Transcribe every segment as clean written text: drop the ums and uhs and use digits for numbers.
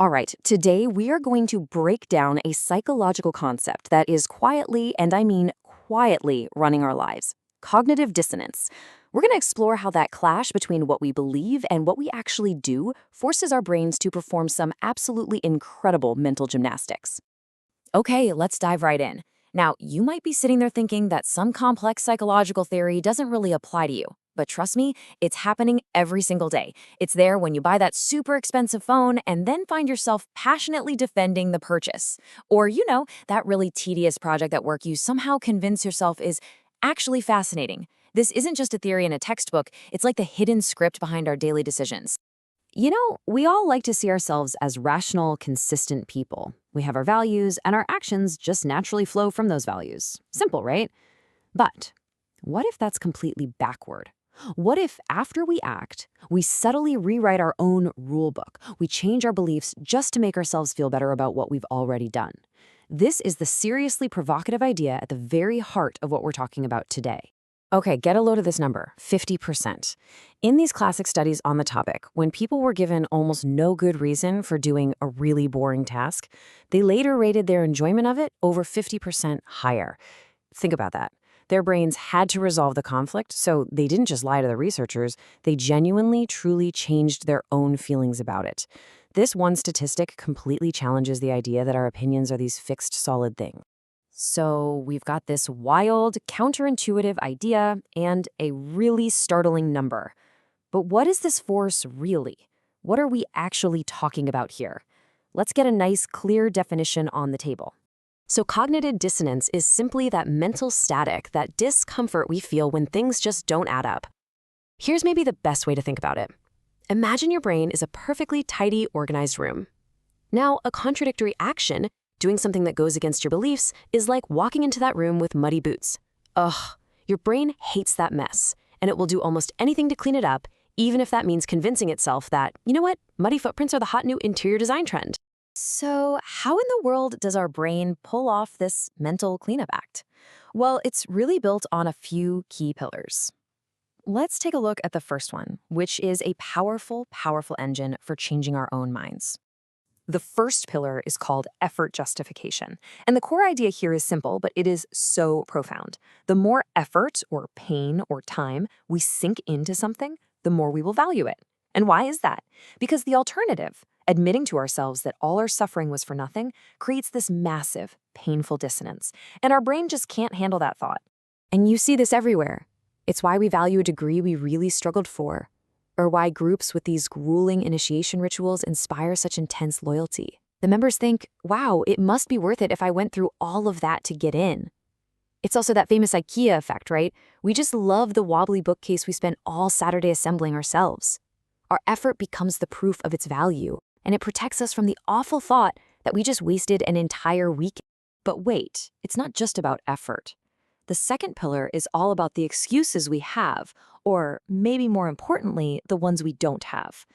All right, today we are going to break down a psychological concept that is quietly, and I mean quietly, running our lives: cognitive dissonance. We're going to explore how that clash between what we believe and what we actually do forces our brains to perform some absolutely incredible mental gymnastics. Okay, let's dive right in. Now, you might be sitting there thinking that some complex psychological theory doesn't really apply to you. But trust me, it's happening every single day. It's there when you buy that super expensive phone and then find yourself passionately defending the purchase. Or, that really tedious project at work you somehow convince yourself is actually fascinating. This isn't just a theory in a textbook, it's like the hidden script behind our daily decisions. We all like to see ourselves as rational, consistent people. We have our values, and our actions just naturally flow from those values. Simple, right? But what if that's completely backward? What if, after we act, we subtly rewrite our own rule book? We change our beliefs just to make ourselves feel better about what we've already done. This is the seriously provocative idea at the very heart of what we're talking about today. Okay, get a load of this number: 50%. In these classic studies on the topic, when people were given almost no good reason for doing a really boring task, they later rated their enjoyment of it over 50% higher. Think about that. Their brains had to resolve the conflict, so they didn't just lie to the researchers, they genuinely, truly changed their own feelings about it. This one statistic completely challenges the idea that our opinions are these fixed, solid things. So we've got this wild, counterintuitive idea and a really startling number. But what is this force really? What are we actually talking about here? Let's get a nice, clear definition on the table. So cognitive dissonance is simply that mental static, that discomfort we feel when things just don't add up. Here's maybe the best way to think about it. Imagine your brain is a perfectly tidy, organized room. Now, a contradictory action, doing something that goes against your beliefs, is like walking into that room with muddy boots. Ugh, your brain hates that mess, and it will do almost anything to clean it up, even if that means convincing itself that, you know what, muddy footprints are the hot new interior design trend. So, how in the world does our brain pull off this mental cleanup act? Well, it's really built on a few key pillars. Let's take a look at the first one, which is a powerful, powerful engine for changing our own minds. The first pillar is called effort justification. And the core idea here is simple, but it is so profound. The more effort or pain or time we sink into something, the more we will value it. And why is that? Because the alternative, admitting to ourselves that all our suffering was for nothing, creates this massive, painful dissonance. And our brain just can't handle that thought. And you see this everywhere. It's why we value a degree we really struggled for, or why groups with these grueling initiation rituals inspire such intense loyalty. The members think, wow, it must be worth it if I went through all of that to get in. It's also that famous IKEA effect, right? We just love the wobbly bookcase we spent all Saturday assembling ourselves. Our effort becomes the proof of its value, and it protects us from the awful thought that we just wasted an entire week. But wait, it's not just about effort. The second pillar is all about the excuses we have, or maybe more importantly, the ones we don't have.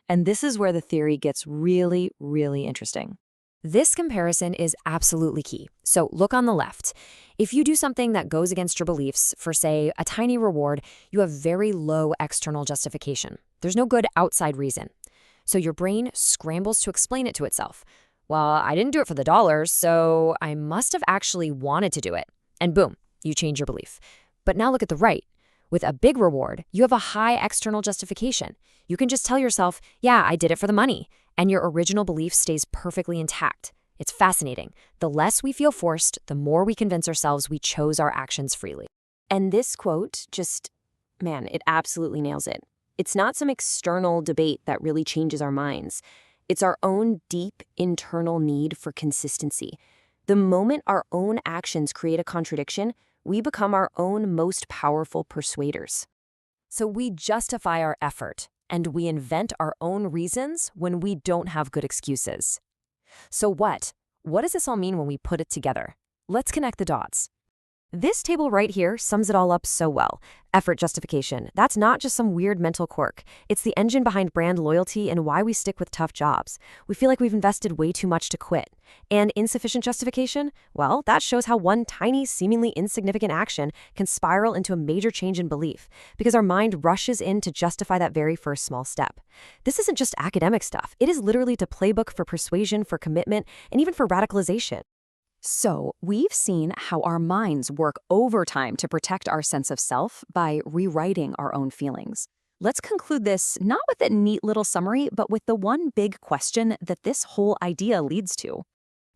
And this is where the theory gets really, really interesting. This comparison is absolutely key. So look on the left. If you do something that goes against your beliefs for, say, a tiny reward, you have very low external justification. There's no good outside reason. So your brain scrambles to explain it to itself. Well, I didn't do it for the dollars, so I must have actually wanted to do it. And boom, you change your belief. But now look at the right. With a big reward, you have a high external justification. You can just tell yourself, yeah, I did it for the money, and your original belief stays perfectly intact. It's fascinating. The less we feel forced, the more we convince ourselves we chose our actions freely. And this quote it absolutely nails it. It's not some external debate that really changes our minds. It's our own deep internal need for consistency. The moment our own actions create a contradiction, we become our own most powerful persuaders. So we justify our effort, and we invent our own reasons when we don't have good excuses. So what? What does this all mean when we put it together? Let's connect the dots. This table right here sums it all up so well. Effort justification. That's not just some weird mental quirk. It's the engine behind brand loyalty and why we stick with tough jobs. We feel like we've invested way too much to quit. And insufficient justification? Well, that shows how one tiny, seemingly insignificant action can spiral into a major change in belief, because our mind rushes in to justify that very first small step. This isn't just academic stuff. It is literally the playbook for persuasion, for commitment, and even for radicalization. So, we've seen how our minds work overtime to protect our sense of self by rewriting our own feelings. Let's conclude this not with a neat little summary, but with the one big question that this whole idea leads to.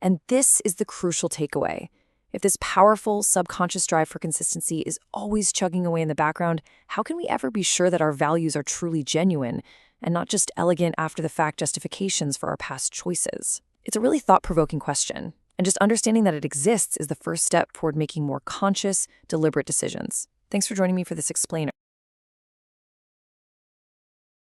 And this is the crucial takeaway. If this powerful subconscious drive for consistency is always chugging away in the background, how can we ever be sure that our values are truly genuine and not just elegant after-the-fact justifications for our past choices? It's a really thought-provoking question. And just understanding that it exists is the first step toward making more conscious, deliberate decisions. Thanks for joining me for this explainer.